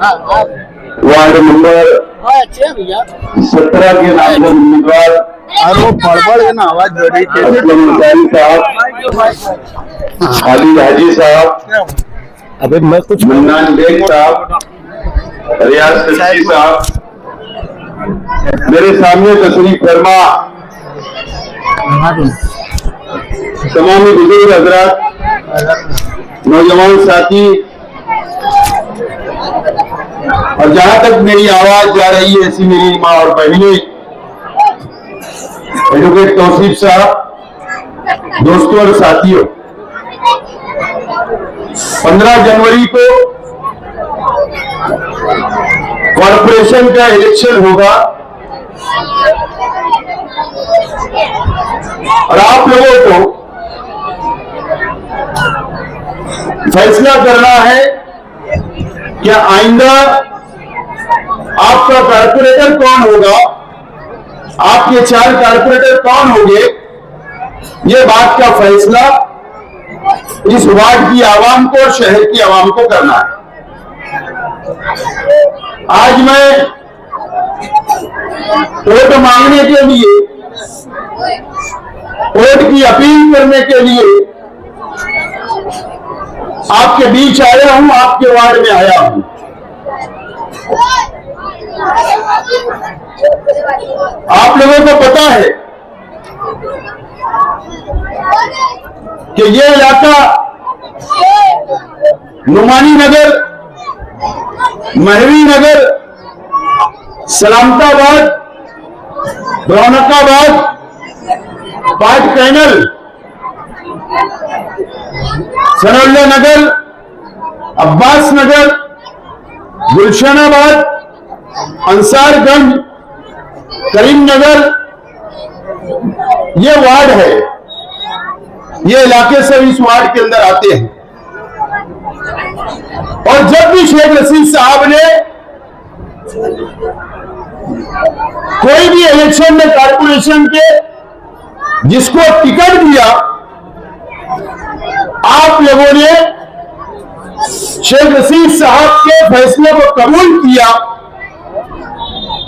Ward number 17 के नामजद उम्मीदवार आवाज असलम अंसारी साहब, खालिद हाजी साहब, अबे मैं कुछ मन्नान बेग साहब, रियाज सिद्दीकी साहब मेरे सामने तशरीफ फरमा। तमाम बुजुर्ग हजरात, नौजवान साथी और जहां तक मेरी आवाज जा रही है ऐसी मेरी माँ और बहनें, एडवोकेट तौसीफ साहब, दोस्तों और साथियों, 15 जनवरी को कॉरपोरेशन का इलेक्शन होगा और आप लोगों को फैसला करना है कि आइंदा आपका कारपोरेटर कौन होगा, आपके 4 कारपोरेटर कौन होंगे, ये बात का फैसला इस वार्ड की आवाम को और शहर की आवाम को करना है। आज मैं वोट मांगने के लिए, वोट की अपील करने के लिए आपके बीच आया हूं, आपके वार्ड में आया हूं। आप लोगों को पता है कि ये इलाका नुमानी नगर, महवी नगर, सलामताबाद, रौनकाबाद, पाट कैनल, सनौल्ला नगर, अब्बास नगर, गुलशनाबाद, अंसारगंज, करीमनगर, ये वार्ड है। ये इलाके से इस वार्ड के अंदर आते हैं। और जब भी शेख रशीद साहब ने कोई भी इलेक्शन में कारपोरेशन के जिसको टिकट दिया, आप लोगों ने शेख रशीद साहब के फैसले को कबूल किया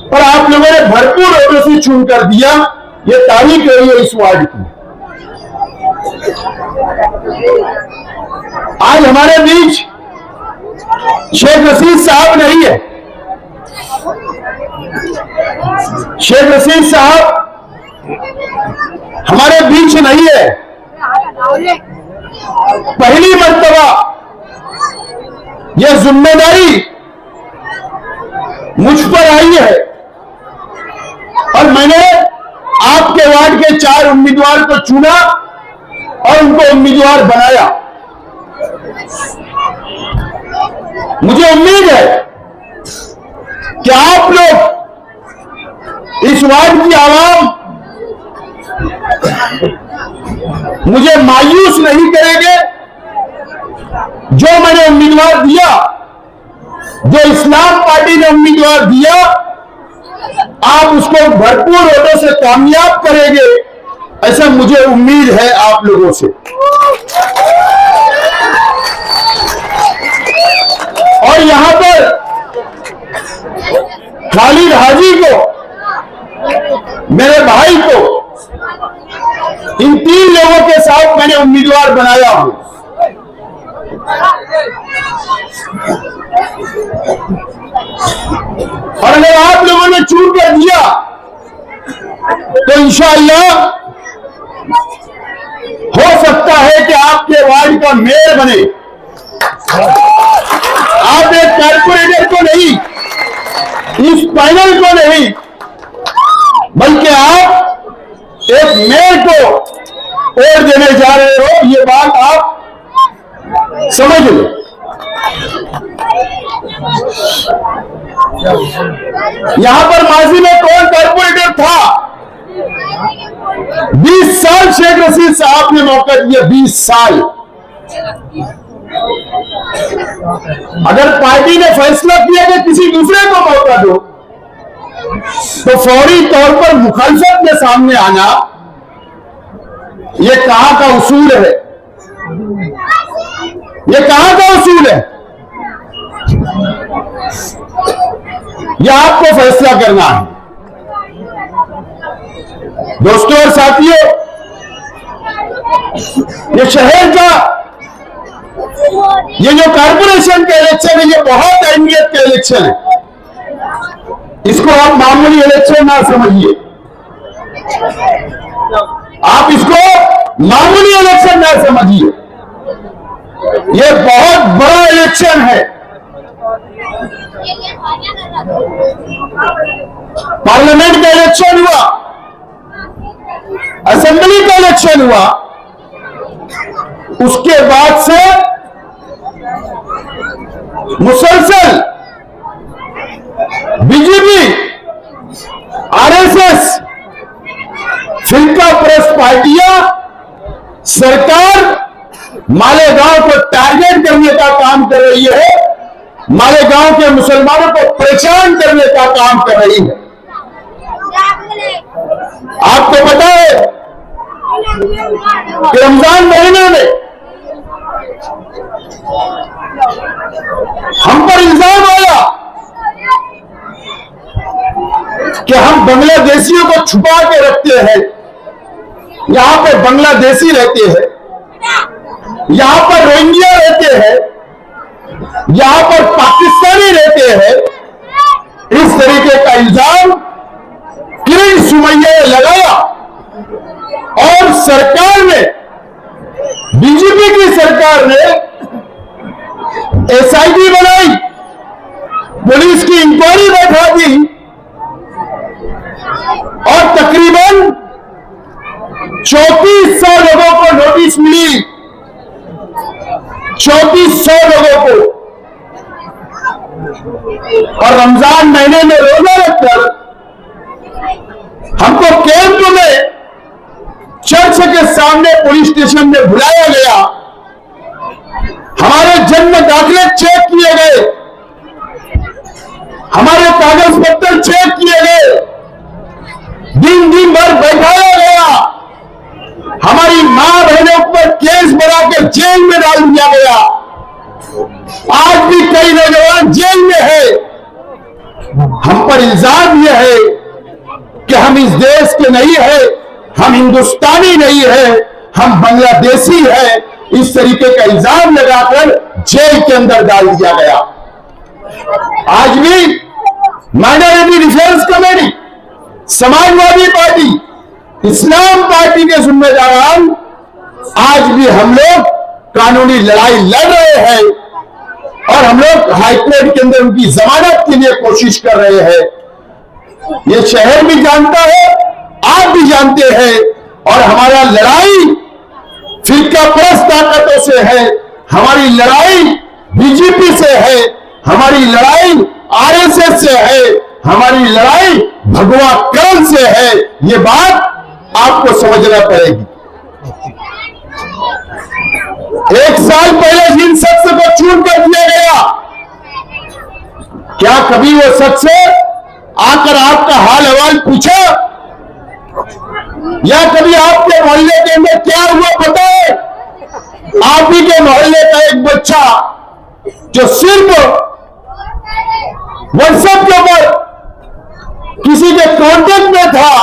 और आप लोगों ने भरपूर वोटों से चुनकर दिया। ये तारीख है ये इस वार्ड की। आज हमारे बीच शेख रशीद साहब नहीं है। शेख रशीद साहब हमारे बीच नहीं है। पहली मर्तबा यह जिम्मेदारी मुझ पर आई है और मैंने आपके वार्ड के 4 उम्मीदवार को चुना और उनको उम्मीदवार बनाया। मुझे उम्मीद है कि आप लोग इस वार्ड की आवाम मुझे मायूस नहीं करेंगे। जो मैंने उम्मीदवार दिया, जो इस्लाम पार्टी ने उम्मीदवार दिया, आप उसको भरपूर वोटों से कामयाब करेंगे, ऐसा मुझे उम्मीद है आप लोगों से। और यहां पर खालिद हाजी को, मेरे भाई को, इन 3 लोगों के साथ मैंने उम्मीदवार बनाया हूं। और अगर आप लोगों ने चुन कर दिया तो इंशाअल्लाह हो सकता है कि आपके वार्ड का मेयर बने। आप एक कारपोरेटर को नहीं, इस पैनल को नहीं, बल्कि आप एक मेयर को वोट देने जा रहे हो। ये बात आप समझ लो। यहां पर माजी में कौन कारपोरेटर था? 20 साल शेख रशीद साहब ने मौका दिया, 20 साल। अगर पार्टी ने फैसला किया कि किसी दूसरे को मौका दो, तो फौरी तौर पर मुखालफत के सामने आना, ये कहां का उसूल है? ये कहां का उसूल है? यह आपको फैसला करना है। दोस्तों और साथियों, ये शहर का ये जो कारपोरेशन का इलेक्शन है, ये बहुत अहमियत का इलेक्शन है। इसको आप मामूली इलेक्शन ना समझिए, आप इसको मामूली इलेक्शन ना समझिए। ये बहुत बड़ा इलेक्शन है। पार्लियामेंट का इलेक्शन हुआ, असेंबली का इलेक्शन हुआ, उसके बाद से मुसलसल बीजेपी, आरएसएस, फिरका परस्त पार्टियां सरकार मालेगांव को टारगेट करने का काम कर रही है, मालेगांव के मुसलमानों को परेशान करने का काम कर रही है। आपको पता है कि रमजान महीने में हम पर इल्जाम आया कि हम बांग्लादेशियों को छुपा के रखते हैं। यहां पर बांग्लादेशी रहते हैं, यहां पर रोहिंग्या रहते हैं, यहां पर पाकिस्तानी रहते हैं। इस तरीके का इल्जाम किरण सुमैया ने लगाया और सरकार ने, बीजेपी की सरकार ने एसआईटी बनाई, पुलिस की इंक्वायरी बैठा दी और तकरीबन 3400 लोगों को नोटिस मिली, 3400 लोगों को। और रमजान महीने में रोजा रखकर हमको कैंप में चर्च के सामने पुलिस स्टेशन में बुलाया गया। हमारे जन्म दाखिले चेक किए गए, हमारे कागज पत्र चेक किए गए, दिन भर बैठाया गया, हमारी मां बहनों पर केस बनाकर जेल में डाल दिया गया। आज भी कई नौजवान जेल में है। हम पर इल्जाम यह है कि हम इस देश के नहीं है, हम हिंदुस्तानी नहीं है, हम बांग्लादेशी है। इस तरीके का इल्जाम लगाकर जेल के अंदर डाल दिया गया। आज भी minority defence committee, Samajwadi party, Islam party के जिम्मेदारान आज भी हम लोग कानूनी लड़ाई लड़ रहे हैं और हम लोग हाईकोर्ट के अंदर उनकी जमानत के लिए कोशिश कर रहे हैं। ये शहर भी जानता है, आप भी जानते हैं। और हमारा लड़ाई फिरका परस्त ताकतों से है, हमारी लड़ाई बीजेपी से है, हमारी लड़ाई आरएसएस से है, हमारी लड़ाई भगवा करण से है। ये बात आपको समझना पड़ेगी। 1 साल पहले जिन शख्स को चून कर दिया गया, क्या कभी वो शख्स आकर आपका हाल अहवाल पूछा? या कभी आपके मोहल्ले के अंदर क्या हुआ पता है? आप ही के मोहल्ले का एक बच्चा जो सिर्फ व्हाट्सएप के ऊपर किसी के कांटेक्ट में था,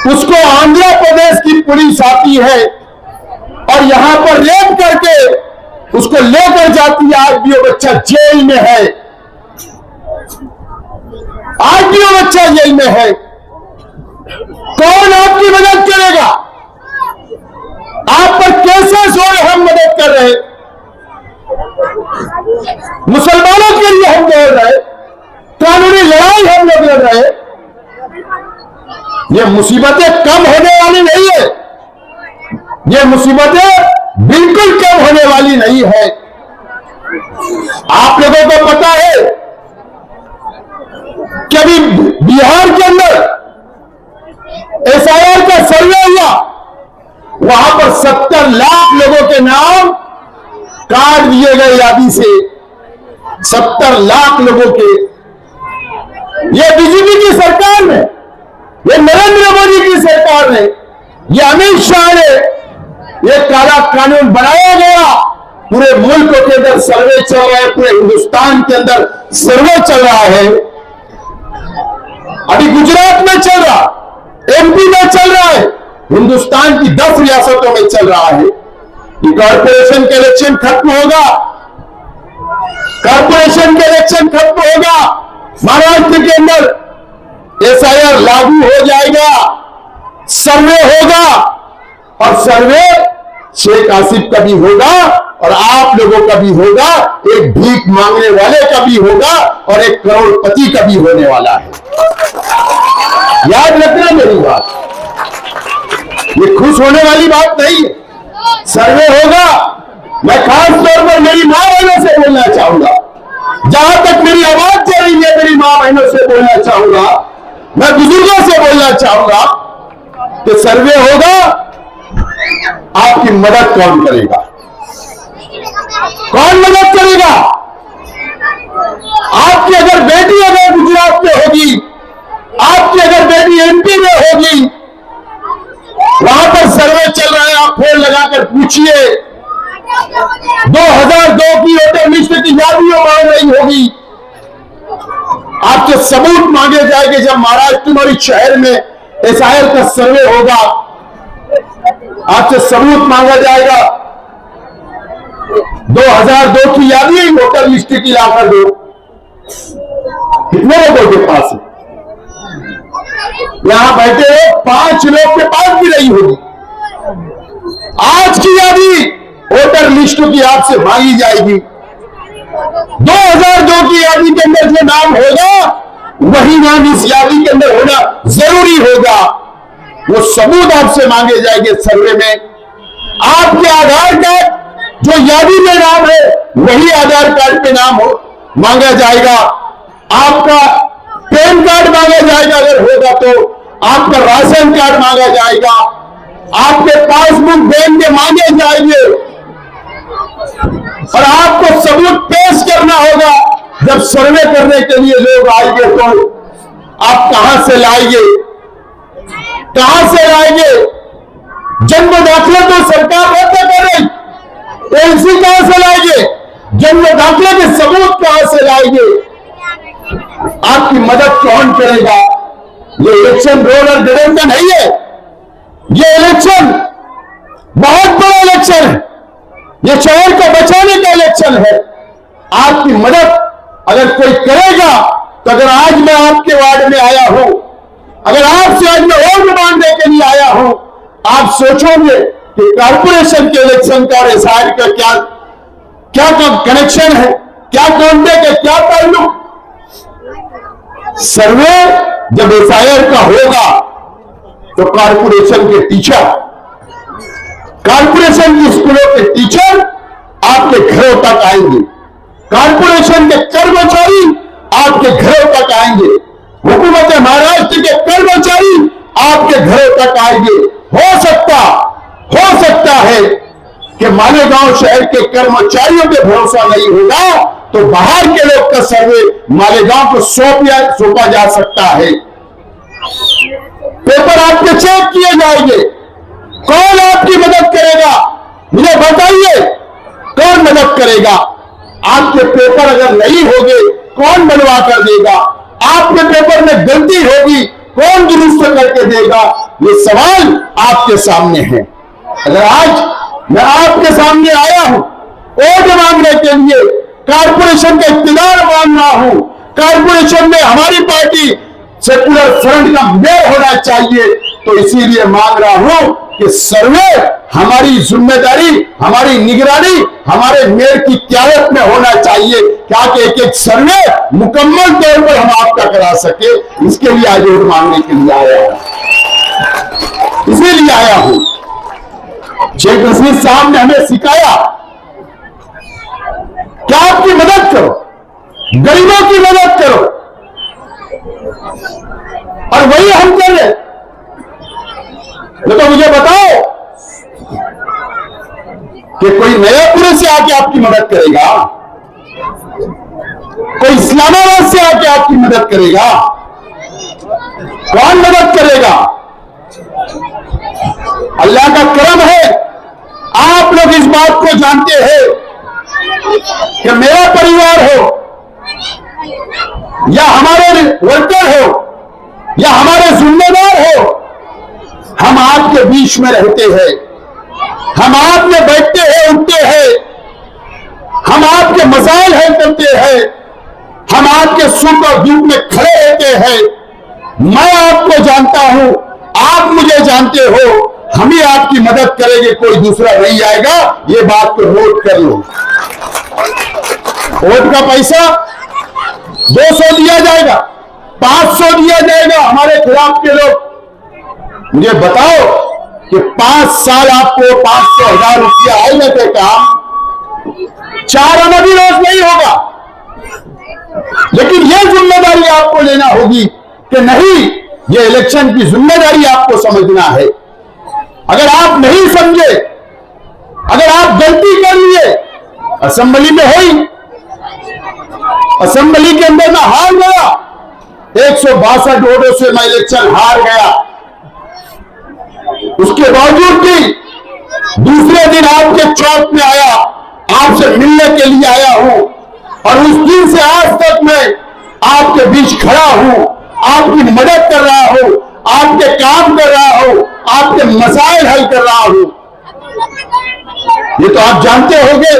उसको आंध्र प्रदेश की पुलिस आती है और यहां पर रेप करके उसको लेकर जाती है। आज भी वो बच्चा जेल में है, आज भी वो बच्चा जेल में है। कौन आपकी मदद करेगा? आप पर कैसे जोर हम मदद कर रहे? मुसलमानों के लिए हम लड़ रहे, कानूनी लड़ाई हम लोग लड़ रहे। ये मुसीबतें कम होने वाली नहीं है, ये मुसीबतें बिल्कुल कम होने वाली नहीं है। आप लोगों को पता है कि अभी बिहार के अंदर एसआईआर का सर्वे हुआ, वहां पर 70 लाख लोगों के नाम काट दिए गए यादी से। 70 लाख लोगों के। ये बीजेपी की सरकार ने, ये नरेंद्र मोदी की सरकार ने, ये अमित शाह ने ये काला कानून बनाया गया। पूरे मुल्क के अंदर सर्वे चल रहा है, पूरे हिंदुस्तान के अंदर सर्वे चल रहा है। अभी गुजरात में चल रहा, एमपी में चल रहा है, हिंदुस्तान की 10 रियासतों में चल रहा है कि कॉर्पोरेशन के इलेक्शन खत्म होगा, कॉर्पोरेशन के इलेक्शन खत्म होगा, महाराष्ट्र के अंदर एसआईआर लागू हो जाएगा, सर्वे होगा, और सर्वे शेख आसिफ का भी होगा और आप लोगों का भी होगा, एक भीख मांगने वाले का भी होगा और एक करोड़पति का भी होने वाला है। याद रखना मेरी बात, ये खुश होने वाली बात नहीं है। सर्वे होगा, मैं खास तौर पर मेरी मां बहनों से बोलना चाहूंगा, जहां तक मेरी आवाज जा रही है, मेरी मां बहनों से बोलना चाहूंगा, मैं बुजुर्गों से बोलना चाहूंगा कि सर्वे होगा, आपकी मदद कौन करेगा? कौन मदद करेगा? आपकी अगर बेटी अगर गुजरात में होगी, आपकी अगर बेटी एमपी में होगी, वहां पर सर्वे चल रहा है, आप फोन लगाकर पूछिए, 2002 की वोटर लिस्ट की यादियों मांग रही होगी, आपसे सबूत मांगे जाएंगे। जब महाराष्ट्र और इस शहर में एसआईआर का सर्वे होगा, आपसे सबूत मांगा जाएगा, 2002 की यादी वोटर लिस्ट की लाकर दो। कितने लोगों के पास है? यहां बैठे 5 लोग के पास भी नहीं होगी। आज की यादी वोटर लिस्ट की आपसे मांगी जाएगी। 2002 की यादी के अंदर जो नाम होगा, वही नाम इस यादी के अंदर होना जरूरी होगा। वो सबूत आपसे मांगे जाएंगे सर्वे में। आपके आधार कार्ड जो यादी में नाम है, वही आधार कार्ड पे नाम हो मांगा जाएगा। आपका पैन कार्ड मांगा जाएगा, अगर होगा तो आपका राशन कार्ड मांगा जाएगा, आपके पासबुक बैंक के मांगे जाएंगे, और आपको सबूत पेश करना होगा। जब सर्वे करने के लिए लोग आएंगे तो आप कहां से लाएंगे? कहां से लाएंगे? जन्म दाखिला तो सरकार रद्द कर रही, एलसी कहां से लाएंगे? जन्म दाखिले के सबूत कहां से लाएंगे? आपकी मदद कौन करेगा? ये इलेक्शन रोल और गड़न का नहीं है, ये इलेक्शन बहुत बड़ा इलेक्शन है, ये शहर को बचाने का इलेक्शन है। आपकी मदद अगर कोई करेगा तो अगर आज मैं आपके वार्ड में आया हूं, अगर आपसे आज मैं वोट मांगने के लिए आया हूं, आप सोचोगे कि कॉर्पोरेशन के इलेक्शन का और एसआईआर का क्या क्या कनेक्शन है, क्या कॉन्टेक्ट है, क्या ताल्लुक? सर्वे जब एसआईआर का होगा तो कॉर्पोरेशन के टीचर, कॉर्पोरेशन की स्कूलों के टीचर आपके घरों तक आएंगे, कॉर्पोरेशन के कर्मचारी आपके घरों तक आएंगे, हुकूमत महाराष्ट्र के कर्मचारी आपके घरों तक आएंगे। हो सकता है कि मालेगांव शहर के कर्मचारियों पे भरोसा नहीं होगा तो बाहर के लोग का सर्वे मालेगांव को सौंपा जा सकता है। पेपर आपके चेक किए जाएंगे। कौन आपकी मदद करेगा? मुझे बताइए, कौन मदद करेगा? आपके पेपर अगर नहीं होंगे, कौन बनवा कर देगा? आपके पेपर में गलती होगी, कौन दुरुस्त करके देगा? ये सवाल आपके सामने है। अगर आज मैं आपके सामने आया हूं वोट मांगने के लिए, कॉर्पोरेशन का इख्तियार मांग रहा हूं, कॉर्पोरेशन में हमारी पार्टी सेकुलर फ्रंट का मेयर होना चाहिए, तो इसीलिए मांग रहा हूं कि सर्वे हमारी जिम्मेदारी, हमारी निगरानी हमारे मेयर की क्यादत में होना चाहिए, क्या कि एक सर्वे मुकम्मल तौर पर हम आपका करा सके। इसके लिए आज वोट मांगने के लिए आया हूं, इसीलिए आया हूं। शेख रशीद साहब ने हमें सिखाया कि आपकी मदद करो, गरीबों की मदद करो, और वही हम कर रहे। तो मुझे बताओ कि कोई नयापुर से आके आपकी मदद करेगा? कोई इस्लामाबाद से आके आपकी मदद करेगा? कौन मदद करेगा? अल्लाह का करम है, आप लोग इस बात को जानते हैं कि मेरा परिवार हो या हमारे वर्कर हो या हमारे जिम्मेदार हो, हम आपके बीच में रहते हैं, हम आप में बैठते हैं, उठते हैं, हम आपके मसाइल हल करते हैं, हम आपके सुख और दुख में खड़े रहते हैं। मैं आपको जानता हूं, आप मुझे जानते हो, हम ही आपकी मदद करेंगे, कोई दूसरा नहीं आएगा। ये बात को नोट कर लो। वोट का पैसा 200 दिया जाएगा, 500 दिया जाएगा। हमारे खिलाफ के लोग मुझे बताओ कि 5 साल आपको 500,000 रुपया आएगा के काम 4 आना भी रोज नहीं होगा। लेकिन यह जिम्मेदारी आपको लेना होगी कि नहीं, यह इलेक्शन की जिम्मेदारी आपको समझना है। अगर आप नहीं समझे, अगर आप गलती कर लिए, असेंबली में हुई, असेंबली के अंदर मैं हार गया, 162 वोटों से मैं इलेक्शन हार गया, उसके बावजूद भी दूसरे दिन आपके चौक में आया, आपसे मिलने के लिए आया हूं, और उस दिन से आज तक मैं आपके बीच खड़ा हूं, आपकी मदद कर रहा हूं, आपके काम कर रहा हूं, आपके मसाइल हल कर रहा हूं। ये तो आप जानते होंगे।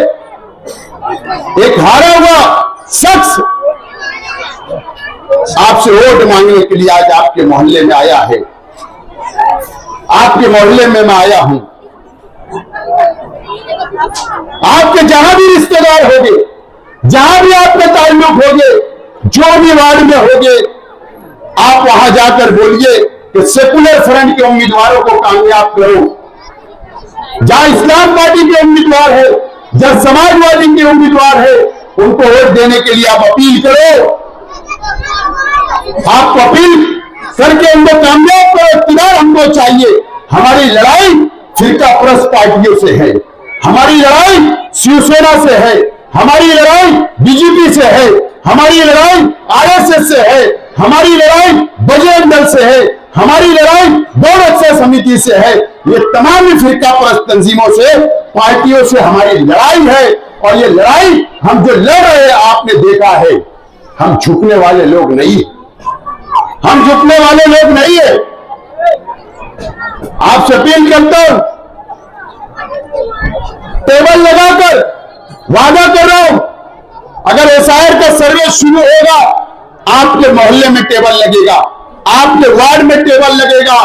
एक हारा हुआ शख्स आपसे वोट मांगने के लिए आज आपके मोहल्ले में आया है, आपके मोहल्ले में मैं आया हूं। आपके जहां भी रिश्तेदार होंगे, जहां भी आपके ताल्लुक होंगे, जो भी वार्ड में होंगे, आप वहां जाकर बोलिए कि सेकुलर फ्रंट के उम्मीदवारों को कामयाब करो। जहां इस्लाम पार्टी के उम्मीदवार है, जहां समाजवादी के उम्मीदवार है, उनको वोट देने के लिए आप अपील करो। आपको अपील करके उनको कामयाब करो। इख्तियार हमको चाहिए। हमारी लड़ाई फिरका परस्त पार्टियों से है, हमारी लड़ाई शिवसेना से है, हमारी लड़ाई बीजेपी से है, हमारी लड़ाई आरएसएस से है, हमारी लड़ाई बजरंग दल से है, हमारी लड़ाई बहुरक्षा समिति से है। ये तमाम फिरका परस्त तंजीमों से, पार्टियों से हमारी लड़ाई है। और ये लड़ाई हम जो लड़ रहे हैं, आपने देखा है, हम झुकने वाले लोग नहीं, हम झुकने वाले लोग नहीं है। आपसे अपील करता हूं, टेबल लगाकर वादा कर रहा हूं, अगर एसआईआर का सर्वे शुरू होगा, आपके मोहल्ले में टेबल लगेगा, आपके वार्ड में टेबल लगेगा।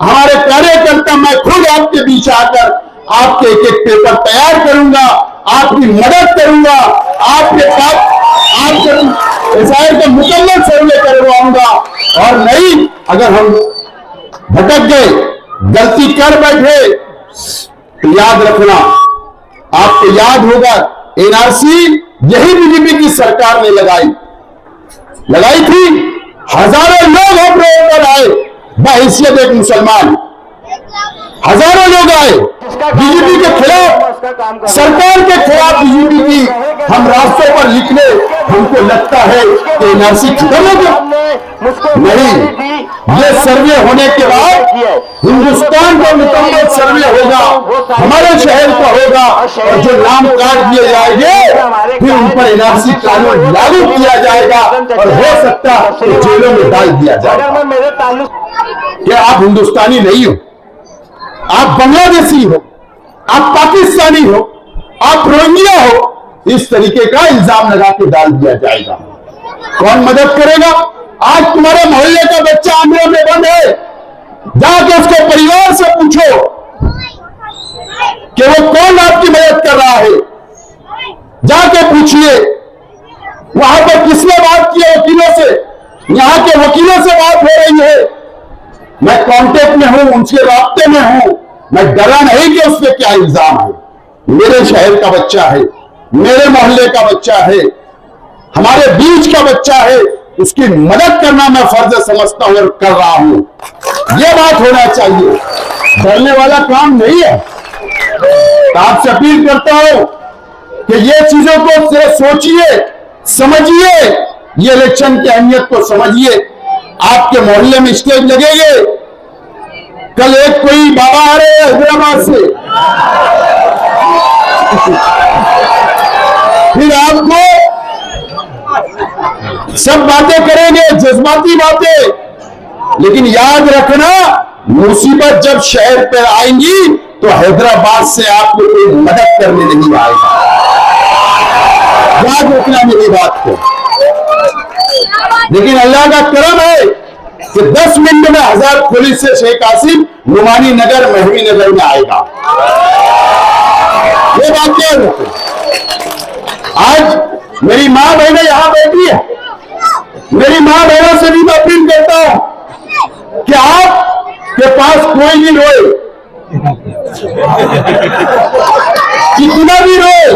हमारे कार्यकर्ता, मैं खुद आपके बीच आकर आपके एक एक पेपर तैयार करूंगा, आपकी मदद करूंगा, आपके साथ आपके एसआईआर का मुकम्मल सर्वे करवाऊंगा। और नहीं, अगर हम भटक गए, गलती कर बैठे, तो याद रखना, आपको याद होगा एनआरसी यही बीजेपी की सरकार ने लगाई थी। हजारों लोग अपने ऊपर आए, बहैसियत एक मुसलमान, हजारों लोग आए बीजेपी के खिलाफ, सरकार के खिलाफ बीजेपी की हम रास्तों पर निकले। हमको लगता है कि एनआरसी खत्म हो गया, नहीं, ये सर्वे होने के बाद हिंदुस्तान का मुकम्मल सर्वे होगा, हमारे शहर का होगा, और जो नाम काट दिए जाएंगे फिर उन पर एनआरसी कानून लागू किया जाएगा, और हो सकता है जेलों में डाल दिया जाएगा। क्या आप हिंदुस्तानी नहीं हो? आप बांग्लादेशी हो, आप पाकिस्तानी हो, आप रोहिंग्या हो, इस तरीके का इल्जाम लगा के डाल दिया जाएगा। कौन मदद करेगा? आज तुम्हारे मोहल्ले का बच्चा आंध्र में बंद है, जाके उसके परिवार से पूछो कि वो कौन आपकी मदद कर रहा है, जाके पूछिए। वहां पर किसने बात की है वकीलों से? यहां के वकीलों से बात हो रही है। मैं कांटेक्ट में हूं, उनसे राब्ते में हूं। मैं डरा नहीं कि उस पर क्या इल्जाम है। मेरे शहर का बच्चा है, मेरे मोहल्ले का बच्चा है, हमारे बीच का बच्चा है, उसकी मदद करना मैं फर्ज समझता हूं और कर रहा हूं। यह बात होना चाहिए, डरने वाला काम नहीं है। तो आपसे अपील करता हूं कि ये चीजों को सोचिए, समझिए, ये इलेक्शन की अहमियत को समझिए। आपके मोहल्ले में स्टेज लगेंगे। कल एक कोई बाबा आ रहे हैं हैदराबाद से, फिर आपको सब बातें करेंगे, जज्बाती बातें, लेकिन याद रखना, मुसीबत जब शहर पर आएंगी तो हैदराबाद से आपको कोई मदद करने नहीं आएगा। याद रखना मेरी बात को। लेकिन अल्लाह का करम है कि 10 मिनट में 1000 पुलिस से शेख कासिम नुमानी नगर महवी नगर में आएगा। ये बात क्या है? आज मेरी मां बहनें यहां बैठी है, मेरी मां बहनों से भी मैं अपील करता हूं कि आपके पास कोई नहीं रोए, कितना भी रोए,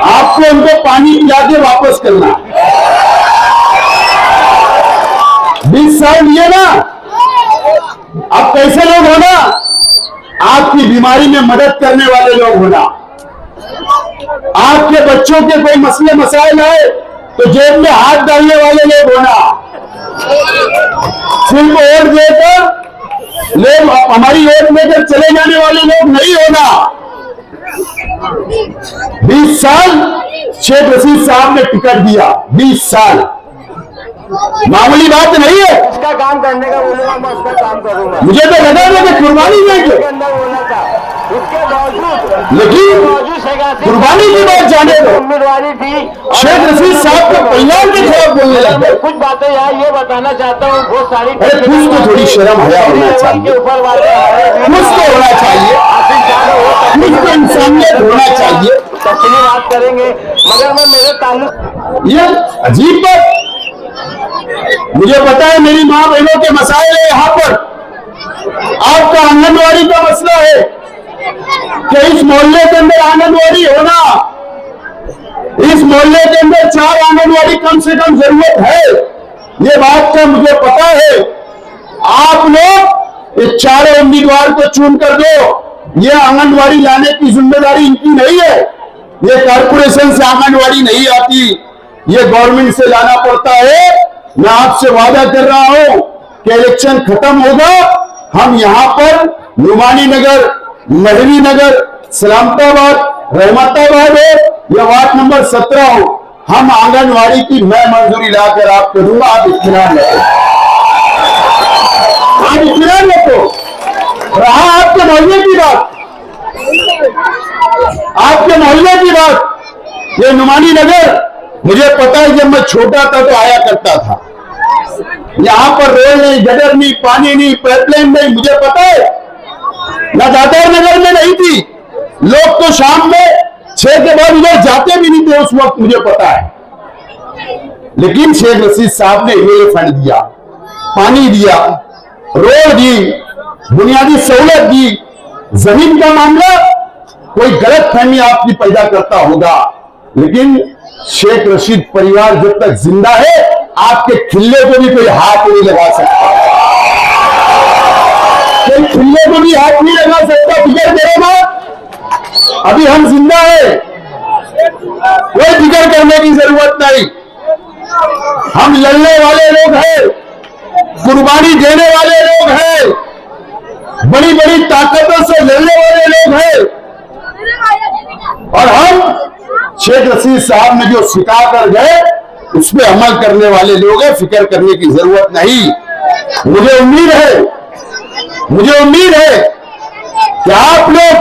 आपको उनको पानी पिला के वापस करना। 20 साल लिए ना, अब कैसे लोग होना? आपकी बीमारी में मदद करने वाले लोग होना। आपके बच्चों के कोई मसले मसाइल आए तो जेब में हाथ डालने वाले लोग होना। सिर्फ वोट देकर लोग हमारी वोट लेकर चले जाने वाले लोग नहीं होना। 20 साल शेख रशीद साहब ने टिकट दिया, 20 साल मामूली बात नहीं है। उसका काम करने का बोलूंगा, मैं उसका काम करूंगा। मुझे तो लगा था कि कुर्बानी देंगे, अंदर बोलना था, उसके बावजूद लेकिन कुर्बानी की बात जाने दो। उम्मीदवारी थी। शेख रशीद साहब को परिवार के खिलाफ बोलने लगे। कुछ बातें यार ये बताना चाहता हूँ, बहुत सारी अरे कुछ तो थोड़ी शर्म हया होना चाहिए, ऊपर वाले कुछ तो होना चाहिए, कुछ तो इंसानियत होना चाहिए। तफसीली बात करेंगे, मगर मैं मेरे ताल्लुक ये अजीब बात। मुझे पता है मेरी मां बहनों के मसाइल है यहां पर। आपका आंगनवाड़ी का मसला है कि इस मोहल्ले के अंदर आंगनवाड़ी होना, इस मोहल्ले के अंदर 4 आंगनवाड़ी कम से कम जरूरत है, ये बात का मुझे पता है। आप लोग इस 4 उम्मीदवार को चुन कर दो। ये आंगनवाड़ी लाने की जिम्मेदारी इनकी नहीं है, ये कारपोरेशन से आंगनवाड़ी नहीं आती, ये गवर्नमेंट से लाना पड़ता है। मैं आपसे वादा कर रहा हूं कि इलेक्शन खत्म होगा, हम यहां पर नुमानी नगर, महवी नगर, सलामताबाद, रहमताबाद हो या वार्ड नंबर 17 हो, हम आंगनवाड़ी की मैं मंजूरी लाकर आपको दूंगा। आप इत्मीनान रखो, आप इत्मीनान रखो। रहा आपके मोहल्ले की बात, आपके मोहल्ले की बात, ये नुमानी नगर, मुझे पता है जब मैं छोटा था तो आया करता था। यहां पर रोड नहीं, गटर नहीं, पानी नहीं, पाइपलाइन नहीं, मुझे पता है। ना दादर नगर में नहीं थी, लोग तो शाम में 6 के बाद उधर जाते भी नहीं थे उस वक्त, मुझे पता है। लेकिन शेख रशीद साहब ने ये फंड दिया, पानी दिया, रोड दी, बुनियादी सहूलत दी। जमीन का मामला कोई गलत फहमी आपकी पैदा करता होगा, लेकिन शेख रशीद परिवार जब तक जिंदा है आपके खिल्ले को भी कोई हाथ नहीं लगा सकता, कोई खिल्ले को भी हाथ नहीं लगा सकता। फिक्र करो मत, अभी हम जिंदा है, कोई फिक्र करने की जरूरत नहीं। हम लड़ने वाले लोग हैं, कुर्बानी देने वाले लोग हैं, बड़ी बड़ी ताकतों से लड़ने वाले लोग हैं। और हम शेख रशीद साहब ने जो सिखा कर गए उस पर अमल करने वाले लोग हैं, फिक्र करने की जरूरत नहीं। मुझे उम्मीद है कि आप लोग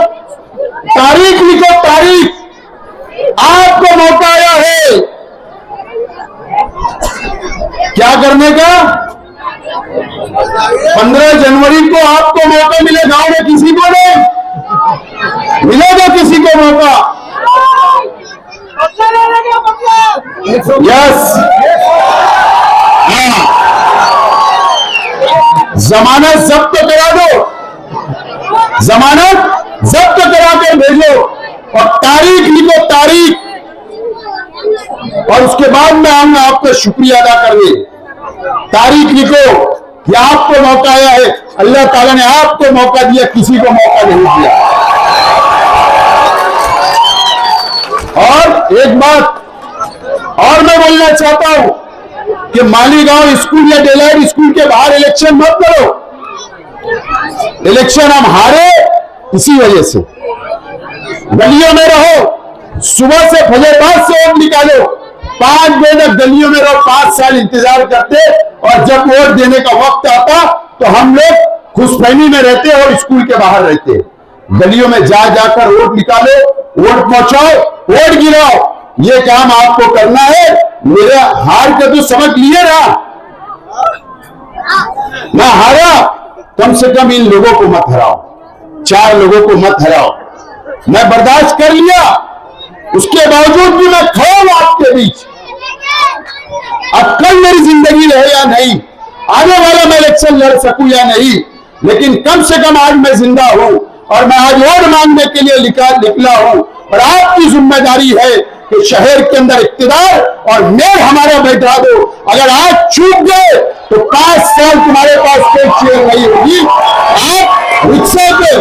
तारीख लिखो, तारीख, आपको मौका आया है क्या करने का? 15 जनवरी को आपको मौका मिले, गांव में किसी को नहीं मिलेगा, किसी को मौका। यस, जमानत जब्त करा दो, जमानत जब्त करा के भेजो और तारीख लिखो, तारीख। और उसके बाद मैं आऊंगा आपका शुक्रिया अदा करने। तारीख लिखो कि आपको मौका आया है, अल्लाह ताला ने आपको मौका दिया, किसी को मौका नहीं दिया। और एक बात और मैं बोलना चाहता हूं कि मालीगांव स्कूल या डेलाइट स्कूल के बाहर इलेक्शन मत करो। इलेक्शन हम हारे इसी वजह से। गलियों में रहो, सुबह से फजर बाद से वोट निकालो, 5 बजे तक गलियों में रहो, 5 साल इंतजार करते, और जब वोट देने का वक्त आता तो हम लोग खुशफहमी में रहते और स्कूल के बाहर रहते। गलियों में जा जाकर वोट निकालो, वोट पहुंचाओ, वोट गिराओ, ये काम आपको करना है। मेरे हार के तो सबक लिए ना, मैं हारा, कम से कम इन लोगों को मत हराओ, 4 लोगों को मत हराओ। मैं बर्दाश्त कर लिया, उसके बावजूद भी मैं खड़ा हूं आपके बीच। अब कल मेरी जिंदगी रहे या नहीं, आने वाला मैं इलेक्शन लड़ सकूं या नहीं, लेकिन कम से कम आज मैं जिंदा हूं और मैं आज वोट मांगने के लिए निकला हूं। और आपकी जिम्मेदारी है कि शहर के अंदर इक्तिदार और मेयर हमारा बैठा दो। अगर आज चूक गए तो 5 साल तुम्हारे पास कोई चेयर नहीं होगी। आप रिक्शा पे,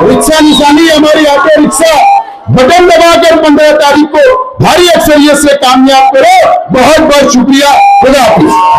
रिक्शा निशानी हमारी ऑटो रिक्शा, बटन दबाकर 15 तारीख को भारी अक्सरियत से कामयाब करो। बहुत बहुत शुक्रिया। खुदा हाफिज।